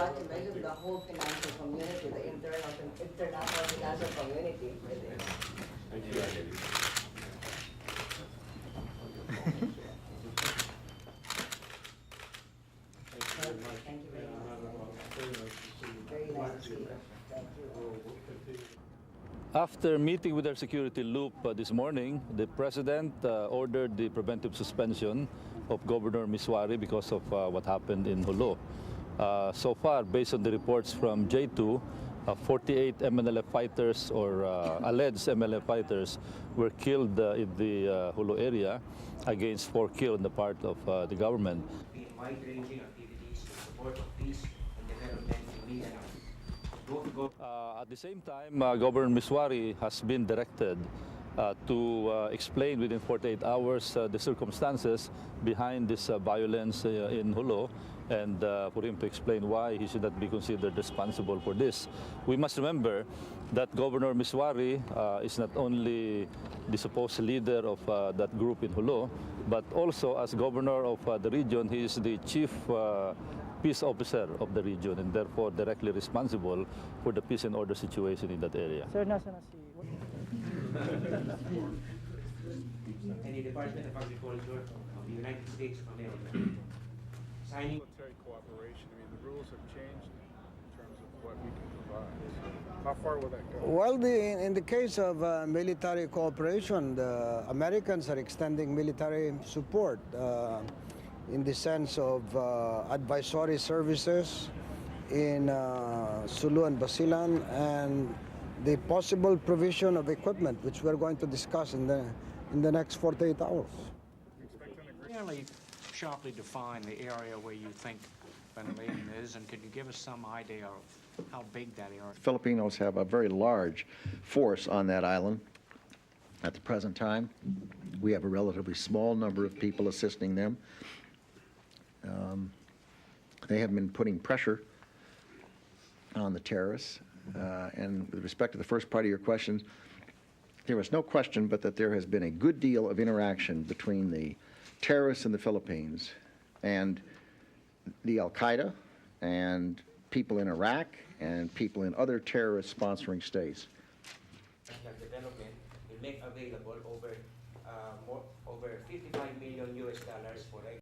forgot to mention the whole financial community, the international financial community for this. Thank you. Thank you very much. Very nice to see you. Thank you. After meeting with our security loop this morning, the President ordered the preventive suspension of Governor Misuari because of what happened in Jolo. So far, based on the reports from J2, 48 MNLF fighters or alleged MNLF fighters were killed in the Jolo area against 4 killed on the part of the government. Wide-ranging activities to support of peace and development in Mindanao. At the same time, Governor Misuari has been directed to explain within 48 hours the circumstances behind this violence in Jolo, and for him to explain why he should not be considered responsible for this. We must remember that Governor Misuari is not only the supposed leader of that group in Jolo, but also as governor of the region, he is the chief peace officer of the region and therefore directly responsible for the peace and order situation in that area. Sir, nasa na si... And the Department of Agriculture of the United States of America signing military cooperation. I mean, the rules have changed in terms of what we can provide. How far will that go? Well, in the case of military cooperation, the Americans are extending military support in the sense of advisory services in Sulu and Basilan, and the possible provision of equipment, which we're going to discuss in the next 48 hours. Fairly sharply define the area where you think Bin Laden is, and could you give us some idea of how big that area is? Filipinos have a very large force on that island at the present time. We have a relatively small number of people assisting them. They have been putting pressure on the terrorists. And with respect to the first part of your questions, there was no question but that there has been a good deal of interaction between the terrorists in the Philippines and the Al-Qaeda and people in Iraq and people in other terrorist sponsoring states. national development will make available over $55 million for